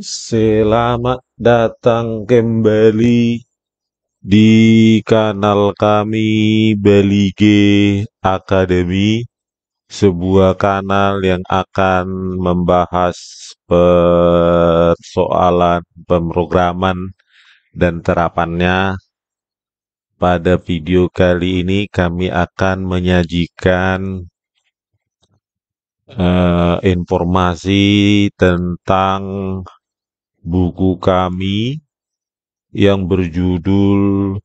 Selamat datang kembali di kanal kami Bali G Academy, sebuah kanal yang akan membahas persoalan pemrograman dan terapannya. Pada video kali ini kami akan menyajikan informasi tentang buku kami yang berjudul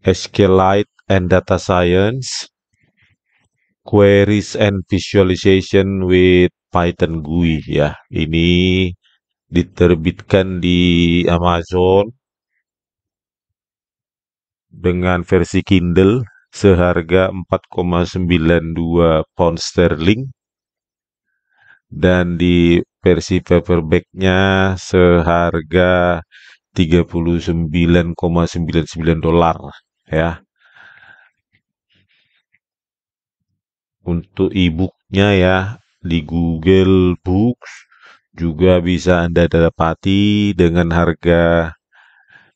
SQLite and Data Science, Queries and Visualization with Python GUI ya. Ini diterbitkan di Amazon dengan versi Kindle seharga 4,92 pound sterling dan di versi paperbacknya seharga 39,99 dolar ya. Untuk e-booknya ya di Google Books juga bisa Anda dapati dengan harga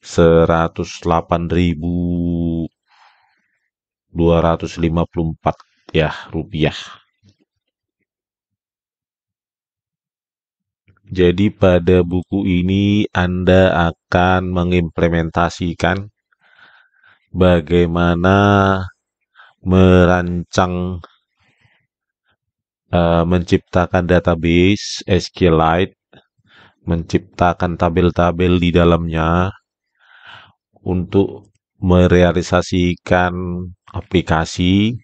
108.254 ya rupiah. Jadi pada buku ini Anda akan mengimplementasikan bagaimana merancang menciptakan database SQLite, menciptakan tabel-tabel di dalamnya untuk merealisasikan aplikasi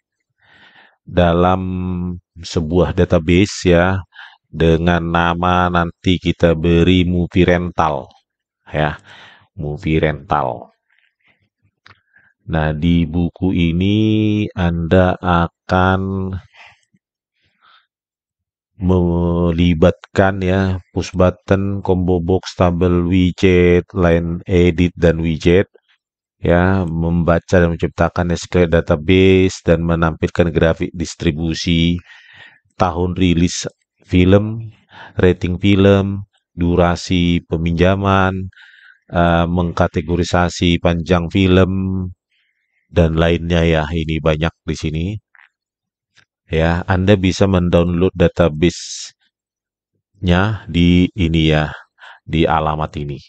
dalam sebuah database ya dengan nama nanti kita beri movie rental ya, movie rental. Nah, di buku ini Anda akan melibatkan ya push button, combo box, tabel, widget, line edit dan widget ya, membaca dan menciptakan SQL database dan menampilkan grafik distribusi tahun rilis film, rating film, durasi peminjaman, mengkategorisasi panjang film dan lainnya ya. Ini banyak di sini. Ya, Anda bisa mendownload database-nya di ini ya, di alamat ini.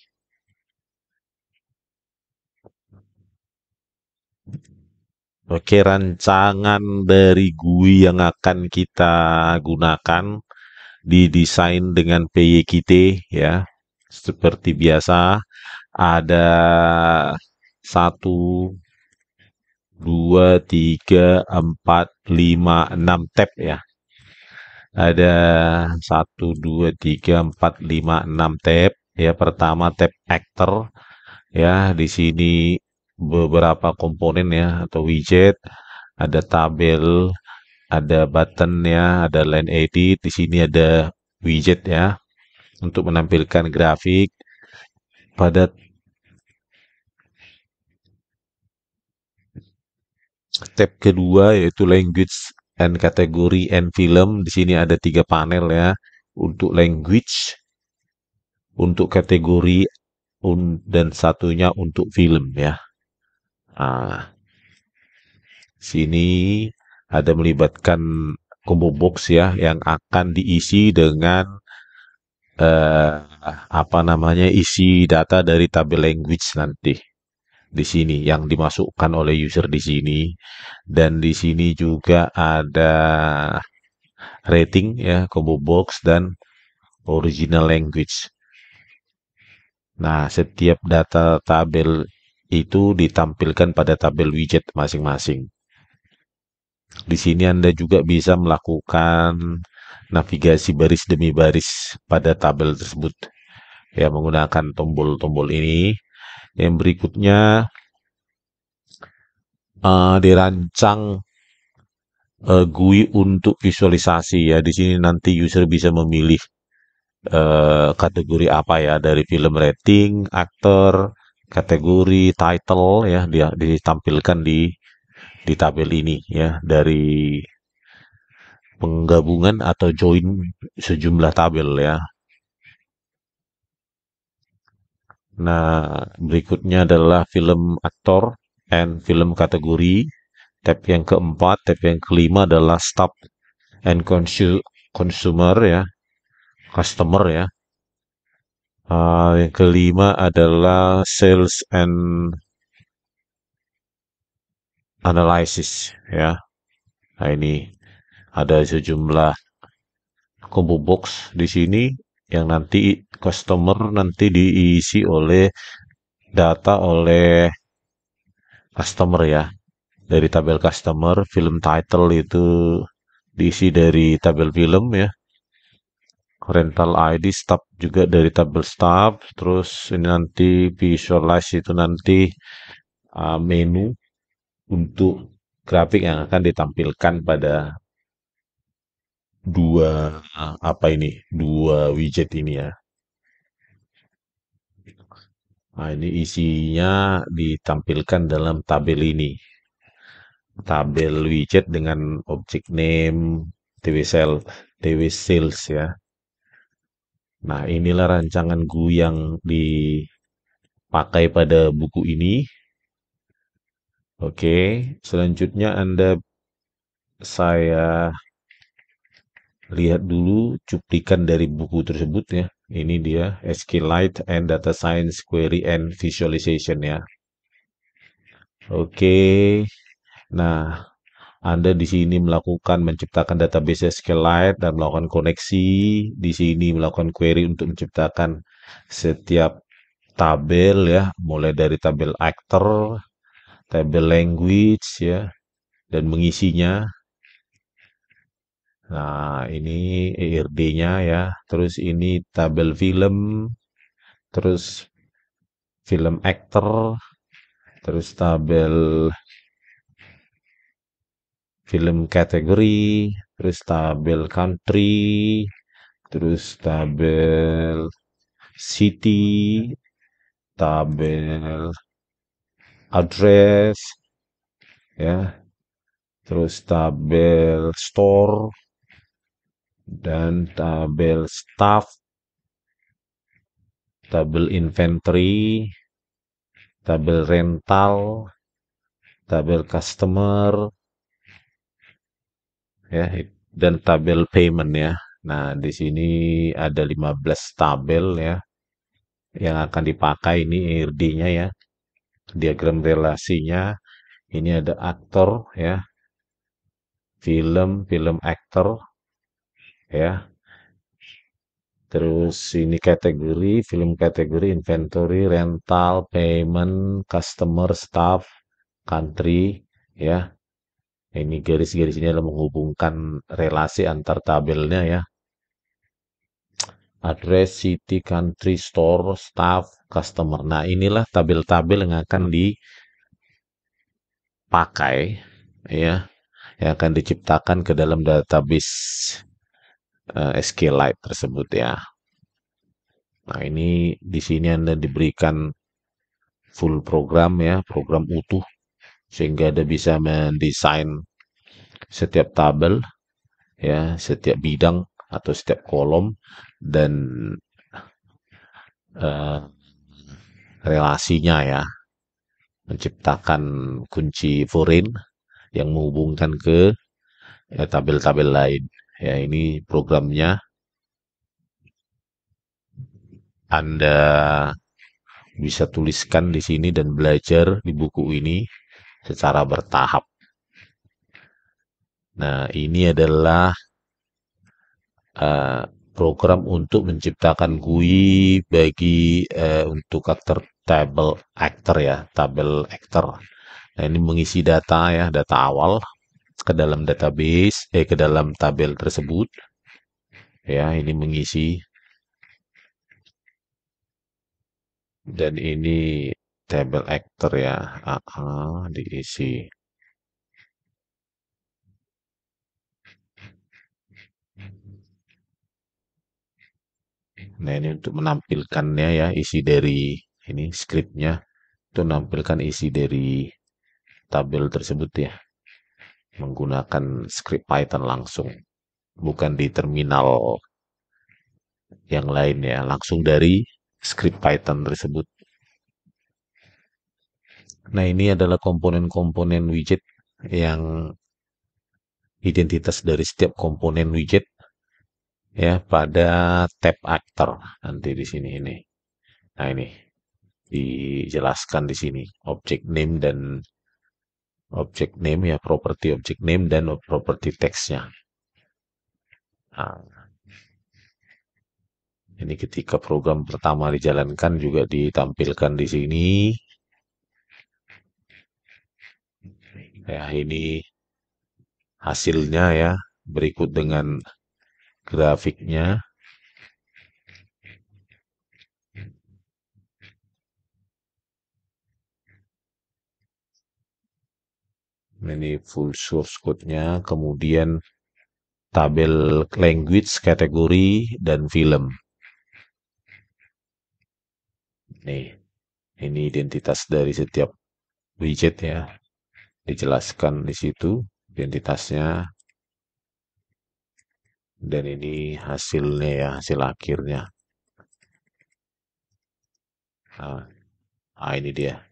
Oke, rancangan dari GUI yang akan kita gunakan didesain dengan PYQt ya. Seperti biasa, ada 1, 2, 3, 4, 5, 6 tab ya. Ada 1, 2, 3, 4, 5, 6 tab. Ya, pertama tab actor ya. Di sini beberapa komponen ya atau widget, ada tabel, ada button ya, ada line edit. Di sini ada widget ya untuk menampilkan grafik. Pada tab kedua yaitu language and category and film. Di sini ada 3 panel ya. Untuk language, untuk kategori, dan satunya untuk film ya. Nah, sini ada melibatkan combo box ya yang akan diisi dengan isi data dari tabel language nanti. Di sini yang dimasukkan oleh user di sini, dan di sini juga ada rating ya, combo box dan original language. Nah, setiap data tabel itu ditampilkan pada tabel widget masing-masing. Di sini Anda juga bisa melakukan navigasi baris demi baris pada tabel tersebut ya menggunakan tombol-tombol ini. Yang berikutnya dirancang GUI untuk visualisasi ya. Di sini nanti user bisa memilih kategori apa ya, dari film rating, aktor, kategori, title ya, dia ditampilkan di tabel ini ya, dari penggabungan atau join sejumlah tabel ya. Nah, berikutnya adalah film aktor and film kategori. Tab yang keempat, tab yang kelima adalah staff and consumer ya, customer ya. Yang kelima adalah sales and analysis ya. Nah, ini ada sejumlah combo box di sini yang nanti customer nanti diisi oleh data oleh customer ya. Dari tabel customer, film title itu diisi dari tabel film ya. Rental ID staff juga dari tabel staff. Terus ini nanti visualize itu nanti menu untuk grafik yang akan ditampilkan pada dua apa ini dua widget ini ya. Nah, ini isinya ditampilkan dalam tabel ini. Tabel widget dengan objek name, TW sales ya. Nah, inilah rancangan GUI yang dipakai pada buku ini. Oke, selanjutnya saya lihat dulu cuplikan dari buku tersebut ya. Ini dia SQLite and Data Science Query and Visualization ya. Oke. Nah, Anda di sini melakukan menciptakan database SQLite dan melakukan koneksi. Di sini melakukan query untuk menciptakan setiap tabel ya, mulai dari tabel actor, tabel language ya, dan mengisinya. Nah, ini ERD-nya ya. Terus ini tabel film, terus film actor, terus tabel film kategori, terus tabel country, terus tabel city, tabel address, ya, terus tabel store, dan tabel staff, tabel inventory, tabel rental, tabel customer, ya, dan tabel payment ya. Nah, di sini ada 15 tabel ya yang akan dipakai ini ERD-nya ya. Diagram relasinya ini ada aktor ya, film aktor ya. Terus ini kategori, film kategori, inventory, rental, payment, customer, staff, country ya. Ini garis-garis ini adalah menghubungkan relasi antar tabelnya ya. Address, city, country, store, staff, customer. Nah, inilah tabel-tabel yang akan dipakai ya, yang akan diciptakan ke dalam database SQLite tersebut ya. Nah, ini di sini Anda diberikan full program ya, program utuh sehingga Anda bisa mendesain setiap tabel ya, setiap bidang atau setiap kolom dan eh, relasinya ya, menciptakan kunci foreign yang menghubungkan ke tabel-tabel lain. Ya, ini programnya Anda bisa tuliskan di sini dan belajar di buku ini secara bertahap. Nah, ini adalah eh, program untuk menciptakan GUI bagi untuk aktor tabel actor ya, tabel actor. Nah, ini mengisi data ya, data awal ke dalam database, ke dalam tabel tersebut. Ya, ini mengisi dan ini tabel actor ya, diisi. Nah, ini untuk menampilkannya ya, isi dari ini skripnya, itu menampilkan isi dari tabel tersebut ya, menggunakan script Python langsung, bukan di terminal yang lain ya, langsung dari script Python tersebut. Nah, ini adalah komponen-komponen widget yang identitas dari setiap komponen widget ya pada tab actor nanti di sini ini. Nah, ini dijelaskan di sini object name dan object name ya property object name dan property text-nya. Nah, ini ketika program pertama dijalankan juga ditampilkan di sini. Ya, ini hasilnya ya berikut dengan grafiknya. Ini full source code-nya, kemudian tabel language, kategori, dan film. Nih, ini identitas dari setiap widget ya. Dijelaskan di situ identitasnya. Dan ini hasilnya ya, hasil akhirnya. Nah, ini dia.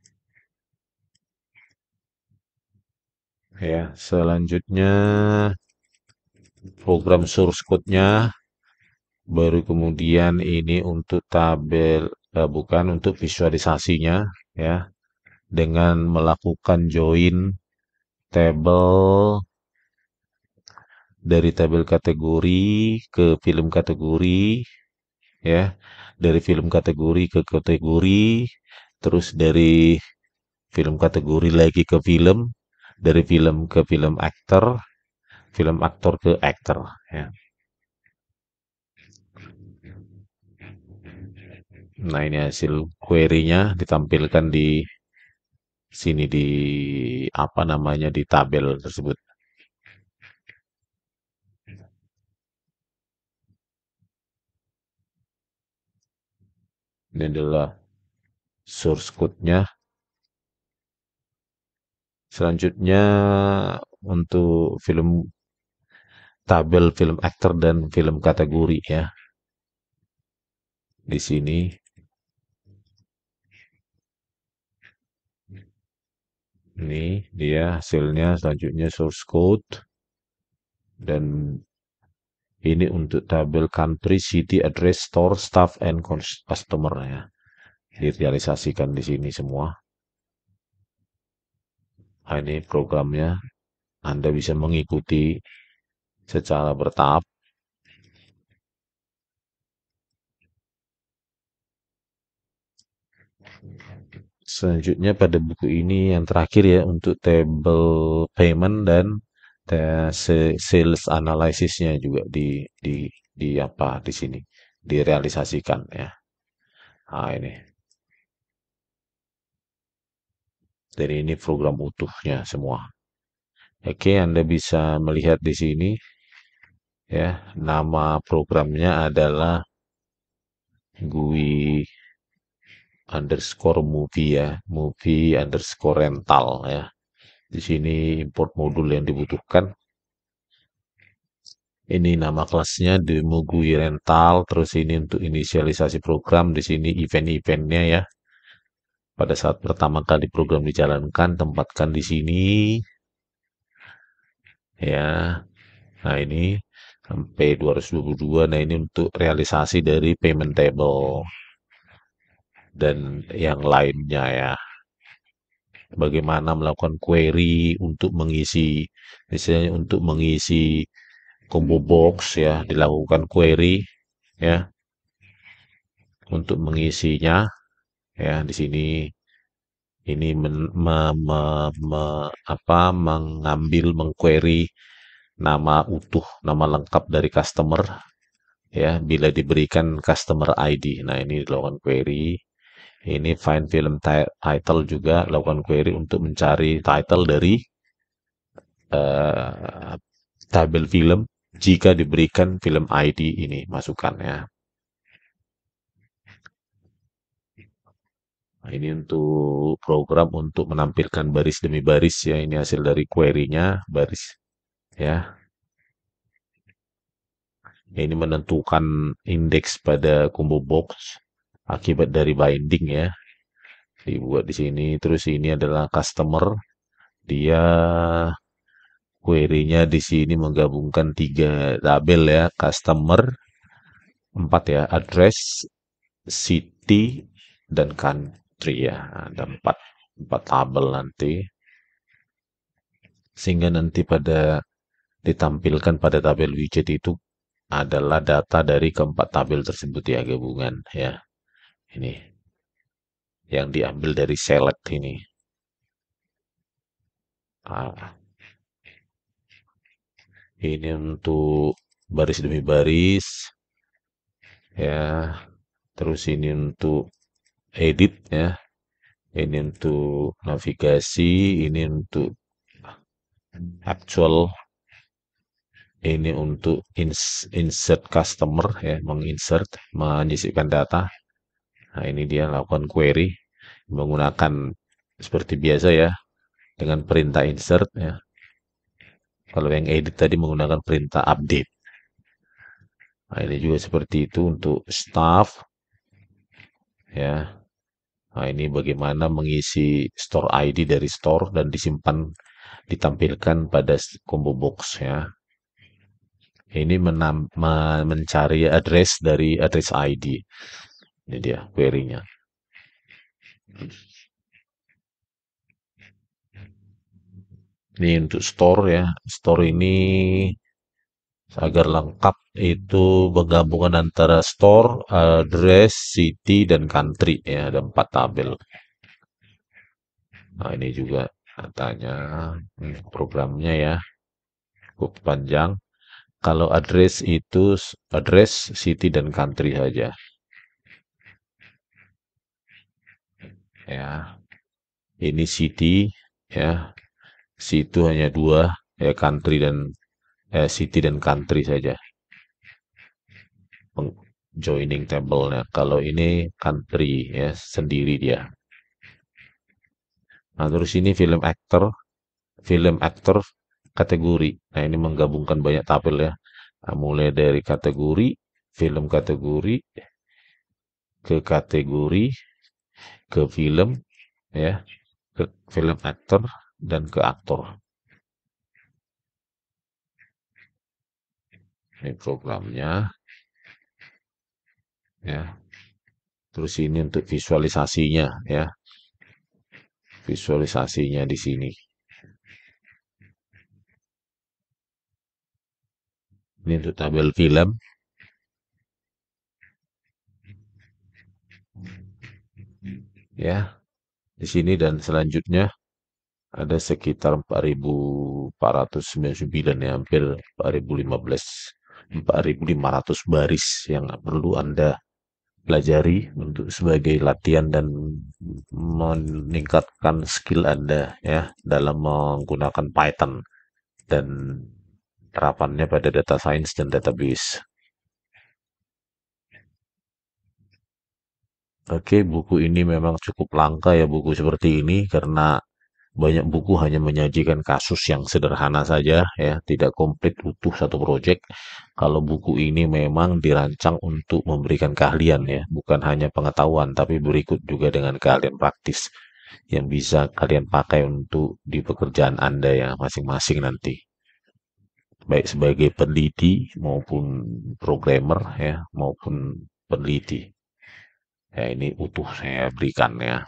Ya, selanjutnya program source code-nya, baru kemudian ini untuk tabel, bukan untuk visualisasinya ya, dengan melakukan join tabel dari tabel kategori ke film kategori ya, dari film kategori ke kategori, terus dari film kategori lagi ke film, dari film aktor ke aktor ya. Nah, ini hasil query-nya ditampilkan di sini di apa namanya di tabel tersebut. Ini adalah source code-nya. Selanjutnya untuk tabel film aktor dan film kategori ya. Di sini ini dia hasilnya, selanjutnya source code, dan ini untuk tabel country, city, address, store, staff, and customer ya. Direalisasikan di sini semua. Nah, ini programnya. Anda bisa mengikuti secara bertahap. Selanjutnya pada buku ini yang terakhir ya untuk table payment dan sales analysisnya juga di apa di sini direalisasikan ya. Nah, ini. Jadi ini program utuhnya semua. Oke, Anda bisa melihat di sini ya, nama programnya adalah GUI underscore movie ya, movie underscore rental ya. Di sini import modul yang dibutuhkan. Ini nama kelasnya demo GUI rental, terus ini untuk inisialisasi program, di sini event-eventnya ya. Pada saat pertama kali program dijalankan, tempatkan di sini ya. Nah, ini sampai 222. Nah, ini untuk realisasi dari payment table dan yang lainnya ya. Bagaimana melakukan query untuk mengisi, misalnya untuk mengisi combo box ya, dilakukan query ya untuk mengisinya ya. Di sini ini mengambil mengquery nama utuh, nama lengkap dari customer ya bila diberikan customer ID. Nah, ini dilakukan query. Ini find film title juga lakukan query untuk mencari title dari eh, tabel film jika diberikan film ID ini masukkan ya. Nah, ini untuk program untuk menampilkan baris demi baris ya. Ini hasil dari query-nya baris ya. Ini menentukan indeks pada combo box akibat dari binding ya. dibuat di sini. Terus ini adalah customer, dia query-nya di sini menggabungkan tiga tabel ya, customer, empat ya, address, city, dan country ya. Ada empat tabel nanti, sehingga nanti pada ditampilkan pada tabel widget itu adalah data dari keempat tabel tersebut ya, gabungan ya. Ini yang diambil dari select ini. Ah, ini untuk baris demi baris ya. Terus ini untuk edit ya. Ini untuk navigasi, ini untuk actual, ini untuk insert customer ya, menginsert, menyisipkan data. Nah, ini dia lakukan query menggunakan seperti biasa ya, dengan perintah insert ya. Kalau yang edit tadi menggunakan perintah update. Nah, ini juga seperti itu untuk staff ya. Nah, ini bagaimana mengisi store ID dari store dan disimpan, ditampilkan pada combo box ya. Ini mencari address dari address ID. Ini dia query-nya. Ini untuk store ya. Store ini agar lengkap itu penggabungan antara store, address, city, dan country ya. Ada empat tabel. Nah, ini juga katanya programnya ya cukup panjang. Kalau address itu address, city, dan country saja. Ya, ini city ya. Situ hanya dua ya, country dan city dan country saja. Joining table-nya. Kalau ini country ya, sendiri dia. Nah, terus ini film actor kategori. Nah, ini menggabungkan banyak tabel ya. Nah, mulai dari kategori, film kategori, ke kategori, ke film ya, ke film actor, dan ke aktor. Ini programnya ya. Terus ini untuk visualisasinya ya. Visualisasinya di sini. Ini untuk tabel film ya. Di sini dan selanjutnya ada sekitar 4.499 ya, hampir 4.015, 4.500 baris yang perlu Anda pelajari untuk sebagai latihan dan meningkatkan skill Anda ya dalam menggunakan Python dan terapannya pada data science dan database. Oke, buku ini memang cukup langka ya, buku seperti ini, karena banyak buku hanya menyajikan kasus yang sederhana saja ya, tidak komplit utuh satu proyek. Kalau buku ini memang dirancang untuk memberikan keahlian ya, bukan hanya pengetahuan, tapi berikut juga dengan keahlian praktis yang bisa kalian pakai untuk di pekerjaan Anda ya masing-masing nanti. Baik sebagai peneliti maupun programmer ya, maupun peneliti. Ya, ini utuh saya berikan ya.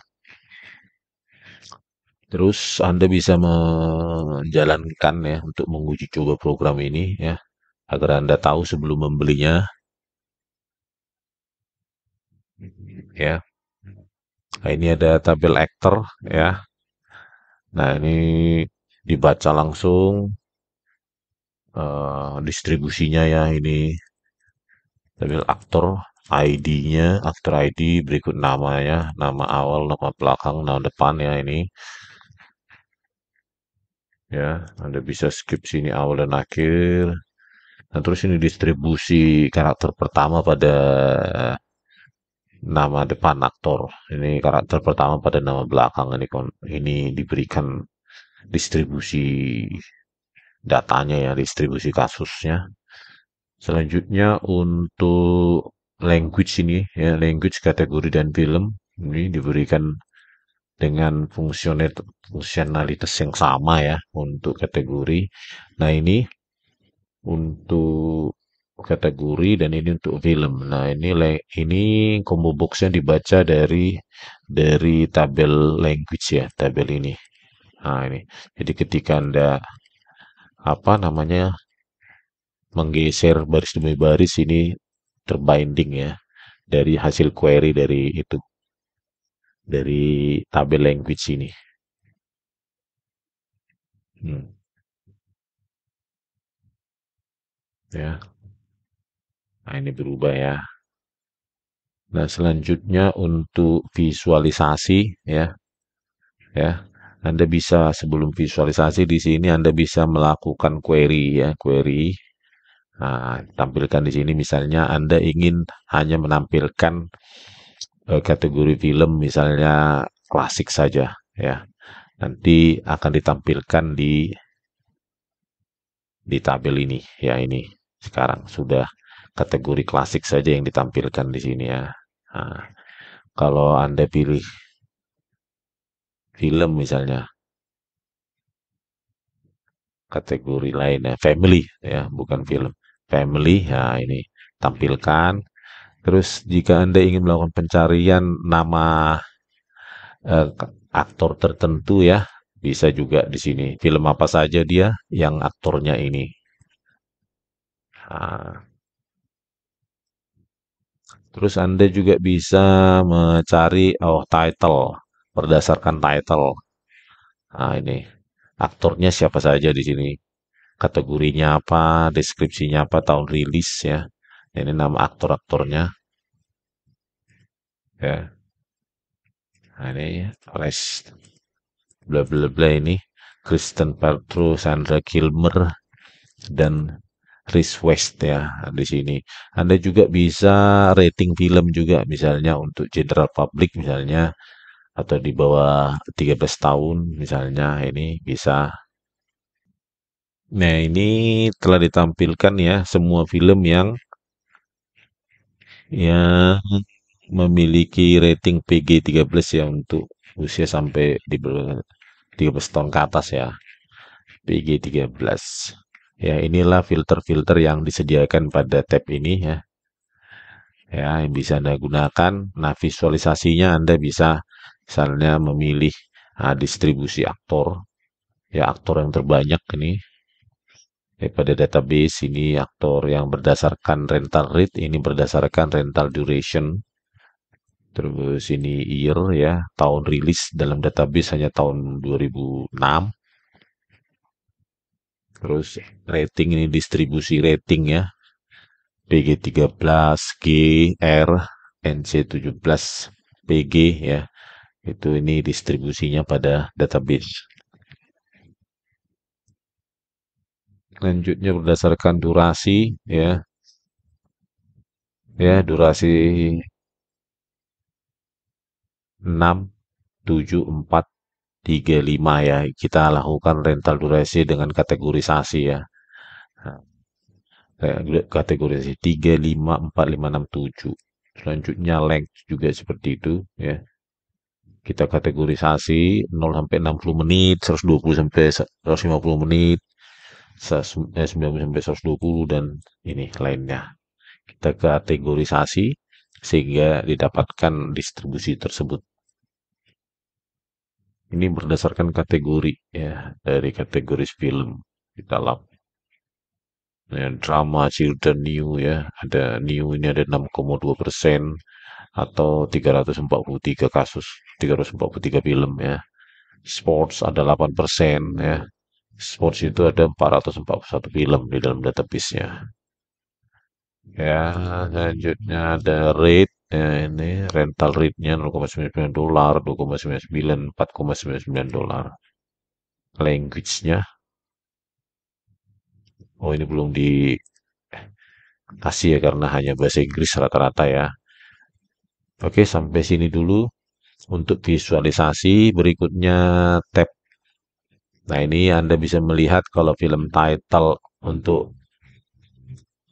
Terus Anda bisa menjalankan ya untuk menguji coba program ini ya, agar Anda tahu sebelum membelinya ya. Nah, ini ada tabel actor ya. Nah, ini dibaca langsung distribusinya ya, ini tabel aktor, ID-nya, aktor ID, berikut namanya, nama awal, nama belakang, nama depan ya ini. Ya, Anda bisa skip sini awal dan akhir. Nah, terus ini distribusi karakter pertama pada nama depan aktor. Ini karakter pertama pada nama belakang, ini diberikan distribusi datanya ya, distribusi kasusnya. Selanjutnya untuk language ini ya, language kategori dan film ini diberikan dengan fungsionalitas yang sama ya untuk kategori. Nah, ini untuk kategori dan ini untuk film. Nah, ini combo boxnya dibaca dari tabel language ya, tabel ini. Nah, ini. Jadi ketika Anda apa namanya menggeser baris demi baris ini terbinding ya dari hasil query dari tabel language ini. Hmm, ya. Nah, ini berubah ya. Nah, selanjutnya untuk visualisasi ya, ya. Anda bisa sebelum visualisasi di sini Anda bisa melakukan query ya, query. Nah, tampilkan di sini misalnya Anda ingin hanya menampilkan kategori film misalnya klasik saja ya. Nanti akan ditampilkan di tabel ini ya ini. Sekarang sudah kategori klasik saja yang ditampilkan di sini ya. Nah, kalau Anda pilih film misalnya kategori lain ya, family ya, bukan film. Family, ya ini tampilkan. Terus jika Anda ingin melakukan pencarian nama aktor tertentu ya, bisa juga di sini. Film apa saja dia yang aktornya ini. Nah, terus Anda juga bisa mencari title berdasarkan title. Nah, ini aktornya siapa saja di sini. Kategorinya apa, deskripsinya apa, tahun rilis ya. Ini nama aktor-aktornya ya. Nah, ini Rest bla bla bla ini Kristen Paltrow, Sandra Kilmer dan Reese West ya di sini. Anda juga bisa rating film juga misalnya untuk general public misalnya atau di bawah 13 tahun misalnya ini bisa. Nah, ini telah ditampilkan ya semua film yang memiliki rating PG 13 ya untuk usia sampai di bawah 13 tahun ke atas ya. PG 13. Ya, inilah filter-filter yang disediakan pada tab ini ya. Ya, yang bisa Anda gunakan. Nah, visualisasinya Anda bisa misalnya memilih distribusi aktor. Ya, aktor yang terbanyak ini. Pada database ini aktor yang berdasarkan rental rate, ini berdasarkan rental duration. Terus ini year ya, tahun rilis dalam database hanya tahun 2006. Terus rating ini distribusi rating ya. PG 13, G, R, NC 17, PG ya. Itu ini distribusinya pada database. Selanjutnya berdasarkan durasi ya. Ya, durasi 6, 7, 4, 3, 5 ya. Kita lakukan rental durasi dengan kategorisasi ya. Nah, kategorisasi 3, 5, 4, 5, 6, 7. Selanjutnya length juga seperti itu ya. Kita kategorisasi 0 sampai 60 menit, 120 sampai 150 menit, 90 sampai 120 dan ini lainnya. Kita kategorisasi sehingga didapatkan distribusi tersebut. Ini berdasarkan kategori ya, dari kategori film kita lap. Ya, drama, children, new ya, ada new ini ada 6,2% atau 343 kasus, 343 film ya. Sports ada 8% ya. Sports itu ada 441 film di dalam database-nya. Ya, selanjutnya ada rate. Ya, ini rental rate-nya 0,99 dolar, 2,99, 4,99 dolar. Language-nya, oh ini belum dikasih ya karena hanya bahasa Inggris rata-rata ya. Oke, sampai sini dulu untuk visualisasi. Berikutnya tab. Nah, ini Anda bisa melihat kalau film title untuk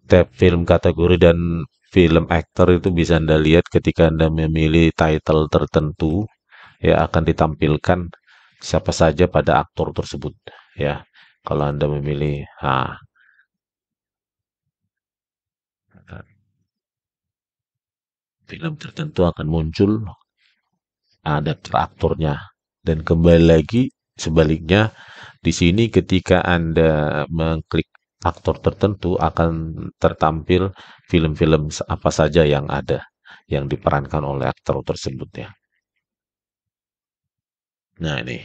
tab film kategori dan film aktor itu bisa Anda lihat ketika Anda memilih title tertentu ya akan ditampilkan siapa saja pada aktor tersebut ya. Kalau Anda memilih film tertentu akan muncul ada aktornya. Dan kembali lagi sebaliknya di sini ketika Anda mengklik aktor tertentu akan tertampil film-film apa saja yang ada yang diperankan oleh aktor tersebut ya. Nah ini,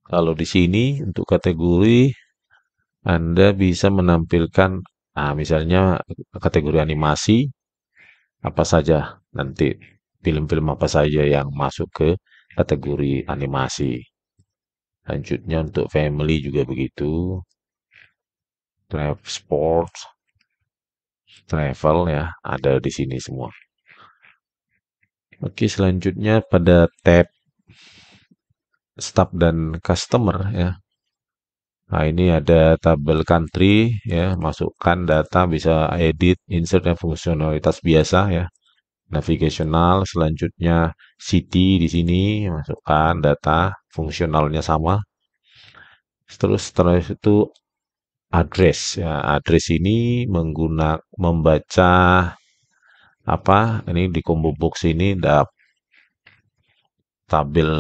kalau di sini untuk kategori Anda bisa menampilkan, misalnya kategori animasi apa saja nanti film-film apa saja yang masuk ke kategori animasi. Selanjutnya untuk family juga begitu, sports, travel ya ada di sini semua. Oke, selanjutnya pada tab staff dan customer ya. Nah, ini ada tabel country ya, masukkan data bisa edit, insert dan fungsionalitas biasa ya. Navigational, selanjutnya city di sini masukkan data fungsionalnya sama. Terus setelah itu address ya. Address ini membaca apa? Ini di combo box ini ada tabel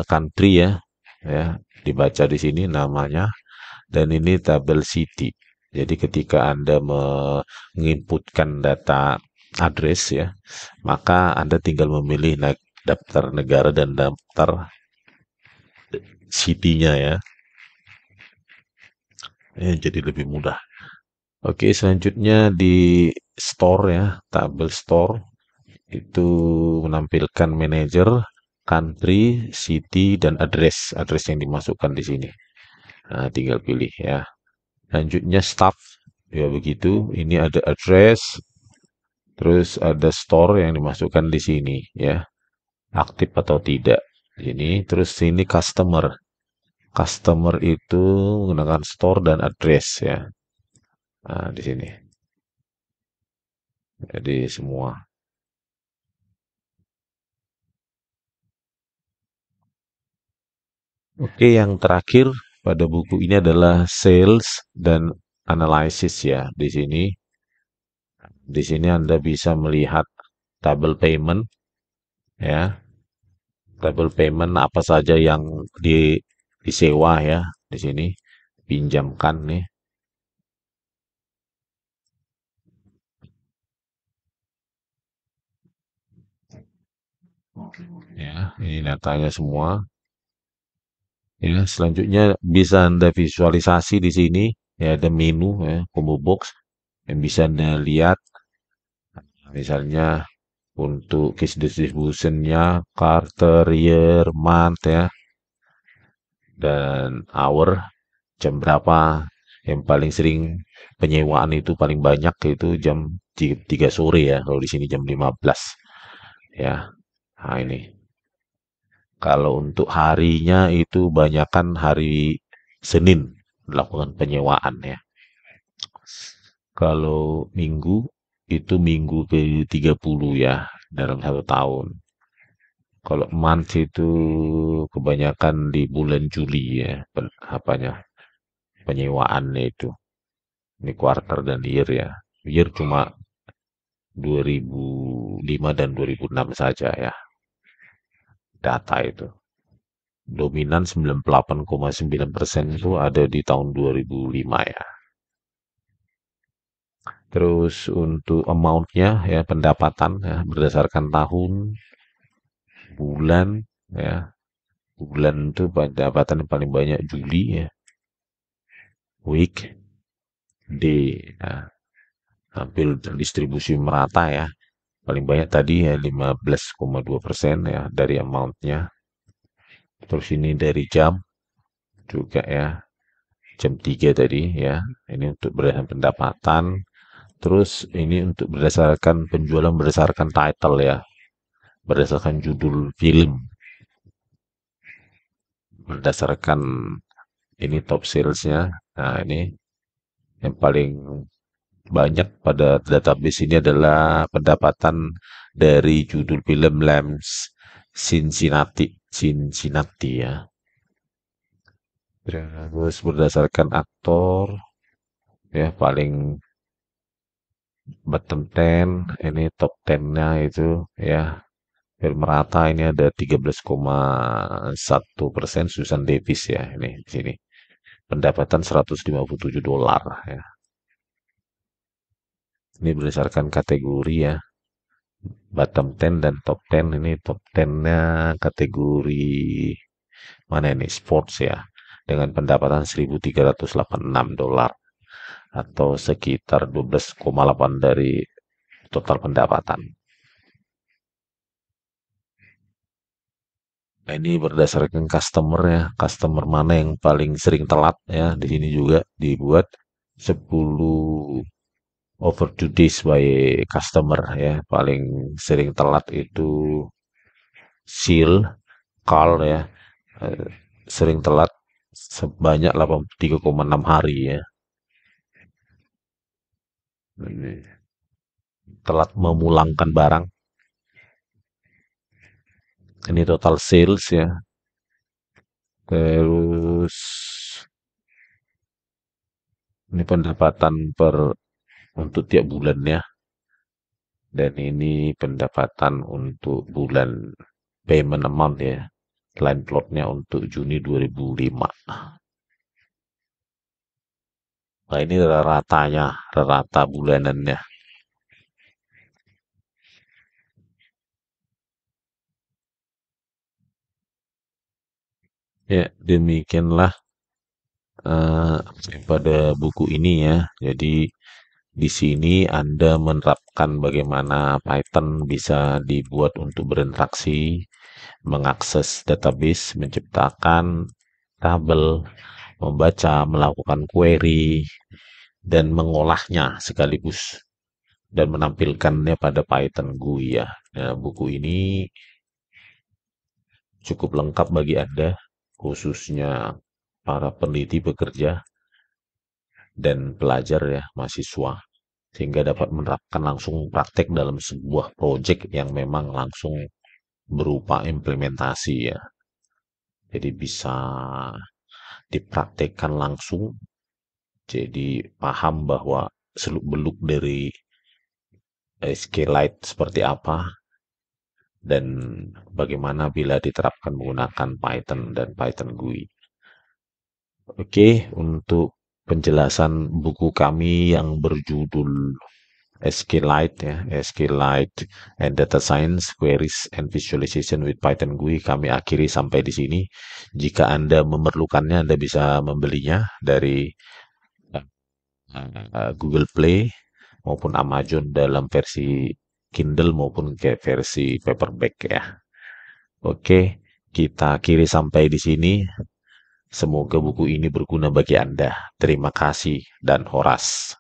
country ya. Ya, dibaca di sini namanya dan ini tabel city. Jadi ketika Anda menginputkan data address ya, maka Anda tinggal memilih daftar negara dan daftar city-nya ya. Jadi lebih mudah. Oke, selanjutnya di store ya, tabel store itu menampilkan manager, country, city, dan address. Address yang dimasukkan di sini. Nah, tinggal pilih ya. Selanjutnya staff, ya begitu. Ini ada address, terus ada store yang dimasukkan di sini ya. Aktif atau tidak. Ini, terus ini customer. Customer itu menggunakan store dan address ya. Nah, di sini. Jadi semua. Oke, yang terakhir pada buku ini adalah sales dan analysis ya. Di sini Anda bisa melihat tabel payment ya. Tabel payment apa saja yang disewa ya di sini pinjamkan nih ya. Ini datanya semua. Ya, selanjutnya bisa Anda visualisasi di sini ya ada menu ya, combo box yang bisa Anda lihat misalnya untuk case distributionnya, quarter, year, month ya, dan hour, jam berapa. Yang paling sering penyewaan itu paling banyak itu jam 3 sore ya, kalau di sini jam 15 ya. Nah ini, kalau untuk harinya itu banyakkan hari Senin melakukan penyewaan ya. Kalau minggu itu minggu ke 30 ya dalam 1 tahun. Kalau month itu kebanyakan di bulan Juli ya, apanya penyewaannya itu. Ini quarter dan year ya. Year cuma 2005 dan 2006 saja ya data itu. Dominan 98,9% itu ada di tahun 2005 ya. Terus untuk amount-nya ya pendapatan ya berdasarkan tahun, bulan ya. Bulan itu pendapatan yang paling banyak Juli ya. Week, day. Nah, hampir distribusi merata ya. Paling banyak tadi ya 15,2% ya dari amount-nya. Terus ini dari jam juga ya. Jam 3 tadi ya. Ini untuk berdasarkan pendapatan. Terus ini untuk berdasarkan penjualan berdasarkan title ya. Berdasarkan judul film. Berdasarkan ini top salesnya. Nah ini yang paling Banyak pada database ini adalah pendapatan dari judul film Lambs Cincinnati, Cincinnati ya. Terus berdasarkan aktor ya paling bottom 10 ini top 10-nya itu ya film rata ini ada 13,1% Susan Davis ya ini di sini. Pendapatan 157 dolar ya. Ini berdasarkan kategori ya. Bottom 10 dan top 10 ini top 10-nya kategori mana ini sports ya dengan pendapatan 1.386 dolar atau sekitar 12,8 dari total pendapatan. Nah, ini berdasarkan customer ya, customer mana yang paling sering telat ya. Di sini juga dibuat 10 overdue days by customer ya. Paling sering telat itu seal, call ya. Eh, Sering telat sebanyak 83,6 hari ya. Ini telat memulangkan barang. Ini total sales ya. Terus ini pendapatan per untuk tiap bulannya. Dan ini pendapatan untuk bulan payment amount ya. Line plotnya untuk Juni 2005. Nah ini ratanya, rata bulanannya. Ya demikianlah eh, pada buku ini ya. Jadi di sini Anda menerapkan bagaimana Python bisa dibuat untuk berinteraksi, mengakses database, menciptakan tabel, membaca, melakukan query, dan mengolahnya sekaligus dan menampilkannya pada Python GUI ya. Nah, buku ini cukup lengkap bagi Anda, khususnya para peneliti bekerja dan pelajar ya, mahasiswa, sehingga dapat menerapkan langsung praktek dalam sebuah proyek yang memang langsung berupa implementasi ya. Jadi bisa dipraktekkan langsung, jadi paham bahwa seluk-beluk dari SQLite seperti apa dan bagaimana bila diterapkan menggunakan Python dan Python GUI. Oke, untuk penjelasan buku kami yang berjudul SQLite ya, SQLite and Data Science Queries and Visualization with Python GUI kami akhiri sampai di sini. Jika Anda memerlukannya, Anda bisa membelinya dari Google Play maupun Amazon dalam versi Kindle maupun kayak versi paperback ya. Oke, kita akhiri sampai di sini. Semoga buku ini berguna bagi Anda. Terima kasih dan Horas.